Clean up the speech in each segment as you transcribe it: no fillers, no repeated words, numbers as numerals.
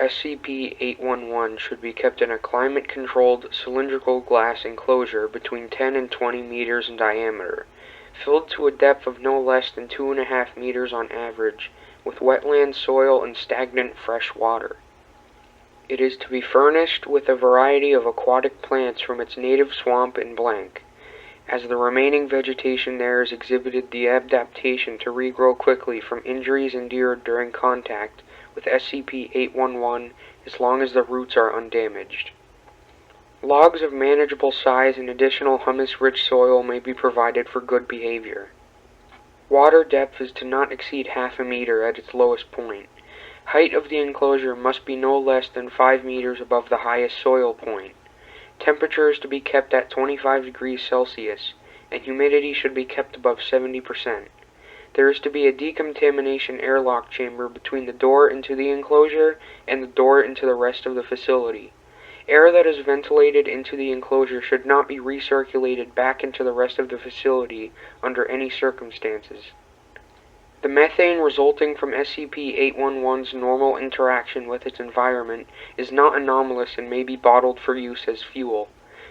SCP-811 should be kept in a climate-controlled, cylindrical glass enclosure between 10 and 20 meters in diameter, filled to a depth of no less than 2.5 meters on average, with wetland soil and stagnant fresh water. It is to be furnished with a variety of aquatic plants from its native swamp in blank, as the remaining vegetation there has exhibited the adaptation to regrow quickly from injuries endured during contact with SCP-811 as long as the roots are undamaged. Logs of manageable size and additional humus-rich soil may be provided for good behavior. Water depth is to not exceed half a meter at its lowest point. Height of the enclosure must be no less than 5 meters above the highest soil point. Temperature is to be kept at 25 degrees Celsius, and humidity should be kept above 70%. There is to be a decontamination airlock chamber between the door into the enclosure and the door into the rest of the facility. Air that is ventilated into the enclosure should not be recirculated back into the rest of the facility under any circumstances. The methane resulting from SCP-811's normal interaction with its environment is not anomalous and may be bottled for use as fuel.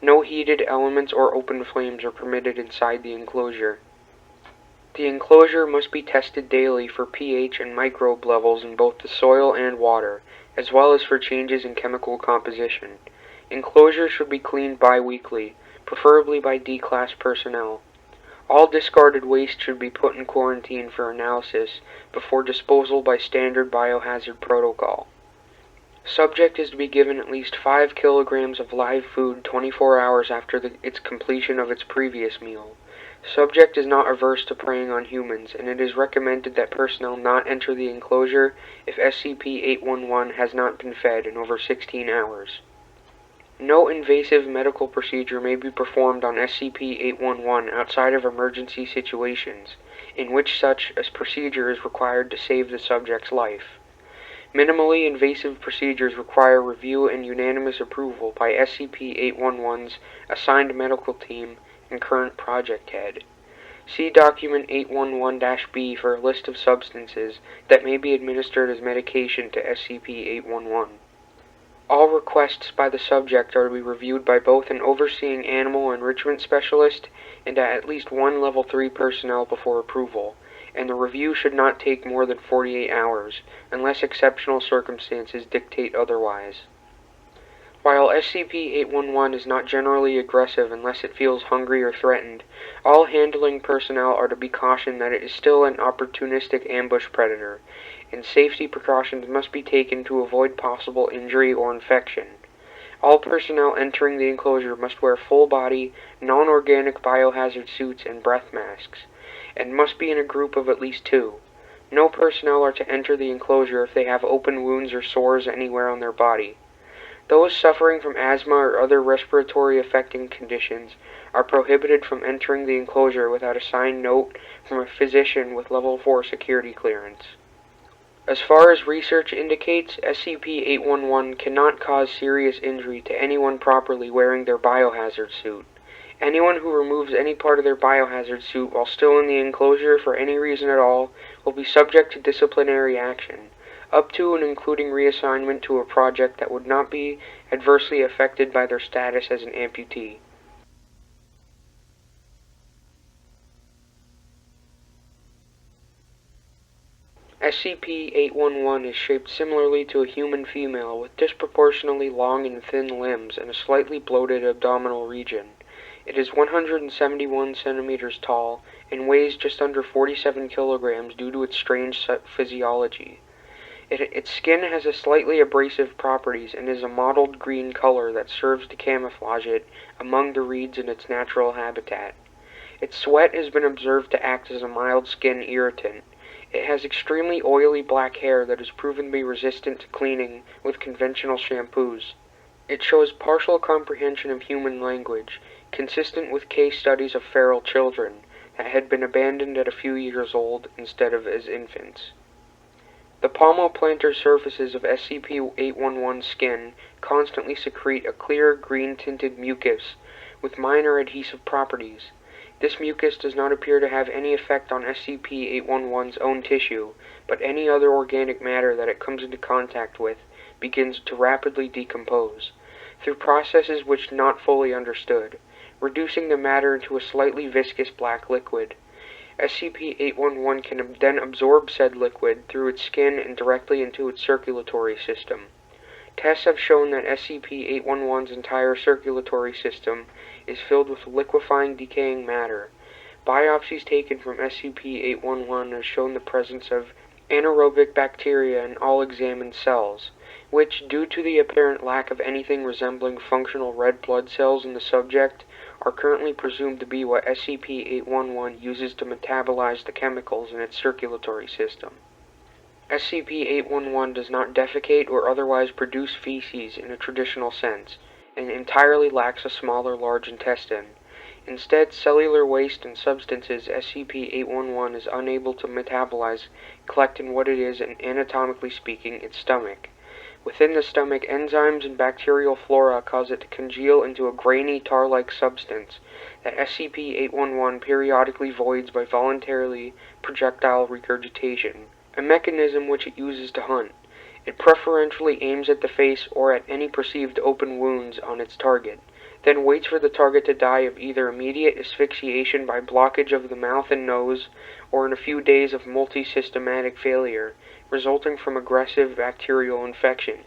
No heated elements or open flames are permitted inside the enclosure. The enclosure must be tested daily for pH and microbe levels in both the soil and water, as well as for changes in chemical composition. Enclosures should be cleaned bi-weekly, preferably by D-Class personnel. All discarded waste should be put in quarantine for analysis before disposal by standard biohazard protocol. Subject is to be given at least 5 kilograms of live food 24 hours after its completion of its previous meal. Subject is not averse to preying on humans, and it is recommended that personnel not enter the enclosure if SCP-811 has not been fed in over 16 hours. No invasive medical procedure may be performed on SCP-811 outside of emergency situations, in which such a procedure is required to save the subject's life. Minimally invasive procedures require review and unanimous approval by SCP-811's assigned medical team and current project head. See Document 811-B for a list of substances that may be administered as medication to SCP-811. All requests by the subject are to be reviewed by both an overseeing animal enrichment specialist and at least one Level 3 personnel before approval, and the review should not take more than 48 hours, unless exceptional circumstances dictate otherwise. While SCP-811 is not generally aggressive unless it feels hungry or threatened, all handling personnel are to be cautioned that it is still an opportunistic ambush predator, and safety precautions must be taken to avoid possible injury or infection. All personnel entering the enclosure must wear full-body, non-organic biohazard suits and breath masks, and must be in a group of at least 2. No personnel are to enter the enclosure if they have open wounds or sores anywhere on their body. Those suffering from asthma or other respiratory affecting conditions are prohibited from entering the enclosure without a signed note from a physician with Level 4 security clearance. As far as research indicates, SCP-811 cannot cause serious injury to anyone properly wearing their biohazard suit. Anyone who removes any part of their biohazard suit while still in the enclosure for any reason at all will be subject to disciplinary action, up to and including reassignment to a project that would not be adversely affected by their status as an amputee. SCP-811 is shaped similarly to a human female with disproportionately long and thin limbs and a slightly bloated abdominal region. It is 171 centimeters tall and weighs just under 47 kilograms due to its strange physiology. Its skin has a slightly abrasive properties and is a mottled green color that serves to camouflage it among the reeds in its natural habitat. Its sweat has been observed to act as a mild skin irritant. It has extremely oily black hair that has proven to be resistant to cleaning with conventional shampoos. It shows partial comprehension of human language, consistent with case studies of feral children that had been abandoned at a few years old instead of as infants. The palmoplantar surfaces of SCP-811's skin constantly secrete a clear green-tinted mucus with minor adhesive properties. This mucus does not appear to have any effect on SCP-811's own tissue, but any other organic matter that it comes into contact with, begins to rapidly decompose, through processes which not fully understood, reducing the matter into a slightly viscous black liquid. SCP-811 can then absorb said liquid through its skin and directly into its circulatory system. Tests have shown that SCP-811's entire circulatory system is filled with liquefying decaying matter. Biopsies taken from SCP-811 have shown the presence of anaerobic bacteria in all examined cells, which, due to the apparent lack of anything resembling functional red blood cells in the subject, are currently presumed to be what SCP-811 uses to metabolize the chemicals in its circulatory system. SCP-811 does not defecate or otherwise produce feces in a traditional sense, and entirely lacks a small or large intestine. Instead, cellular waste and substances SCP-811 is unable to metabolize collect in what it is, and anatomically speaking, its stomach. Within the stomach, enzymes and bacterial flora cause it to congeal into a grainy tar-like substance that SCP-811 periodically voids by voluntarily projectile regurgitation, a mechanism which it uses to hunt. It preferentially aims at the face or at any perceived open wounds on its target, then waits for the target to die of either immediate asphyxiation by blockage of the mouth and nose, or in a few days of multi-systematic failure, resulting from aggressive bacterial infection.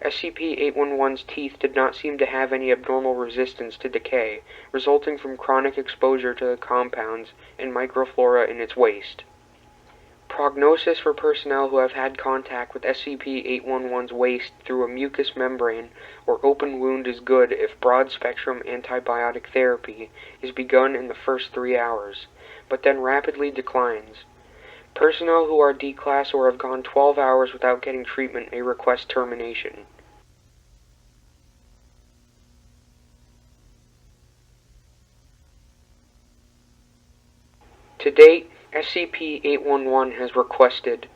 SCP-811's teeth did not seem to have any abnormal resistance to decay, resulting from chronic exposure to the compounds and microflora in its waste. Prognosis for personnel who have had contact with SCP-811's waste through a mucous membrane or open wound is good if broad-spectrum antibiotic therapy is begun in the first 3 hours, but then rapidly declines. Personnel who are D-class or have gone 12 hours without getting treatment may request termination. To date, SCP-811 has requested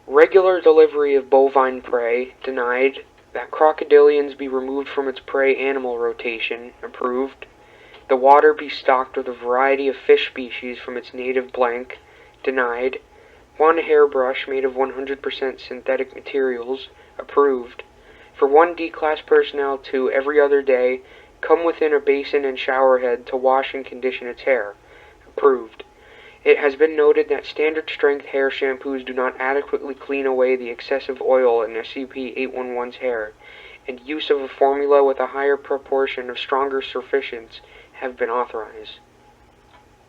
regular delivery of bovine prey, denied; that crocodilians be removed from its prey animal rotation, approved; the water be stocked with a variety of fish species from its native blank, denied; one hairbrush made of 100% synthetic materials, approved; for one D-class personnel to, every other day, come within a basin and shower head to wash and condition its hair, approved. It has been noted that standard-strength hair shampoos do not adequately clean away the excessive oil in SCP-811's hair, and use of a formula with a higher proportion of stronger surfactants have been authorized.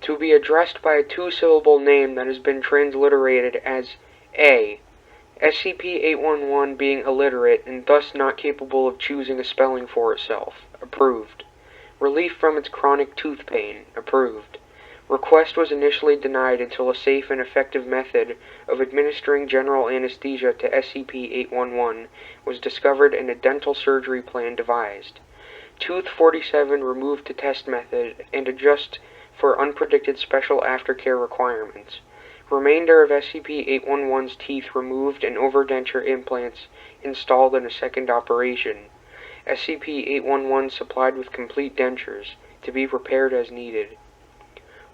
To be addressed by a two-syllable name that has been transliterated as A. SCP-811 being illiterate and thus not capable of choosing a spelling for itself, approved. Relief from its chronic tooth pain, approved. Request was initially denied until a safe and effective method of administering general anesthesia to SCP-811 was discovered and a dental surgery plan devised. Tooth 47 removed to test method and adjust for unpredicted special aftercare requirements. Remainder of SCP-811's teeth removed and overdenture implants installed in a second operation. SCP-811 supplied with complete dentures, to be repaired as needed.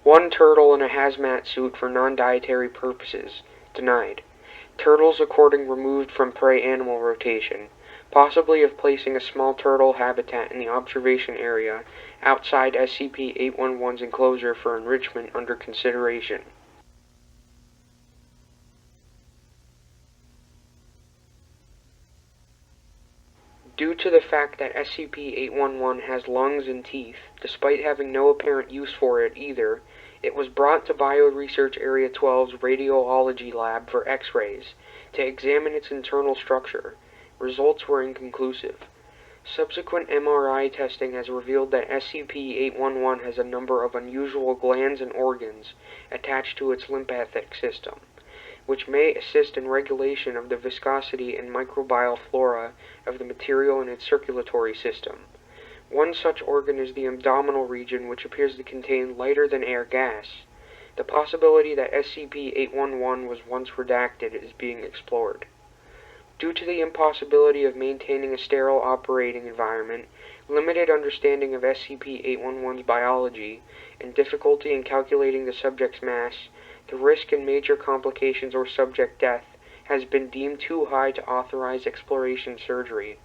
One turtle in a hazmat suit for non-dietary purposes, denied. Turtles according removed from prey animal rotation, possibly of placing a small turtle habitat in the observation area outside SCP-811's enclosure for enrichment under consideration. Due to the fact that SCP-811 has lungs and teeth, despite having no apparent use for it either, it was brought to Bioresearch Area 12's Radiology Lab for X-rays to examine its internal structure. Results were inconclusive. Subsequent MRI testing has revealed that SCP-811 has a number of unusual glands and organs attached to its lymphatic system, which may assist in regulation of the viscosity and microbial flora of the material in its circulatory system. One such organ is the abdominal region, which appears to contain lighter-than-air gas. The possibility that SCP-811 was once redacted is being explored. Due to the impossibility of maintaining a sterile operating environment, limited understanding of SCP-811's biology, and difficulty in calculating the subject's mass, the risk and major complications or subject death has been deemed too high to authorize exploration surgery.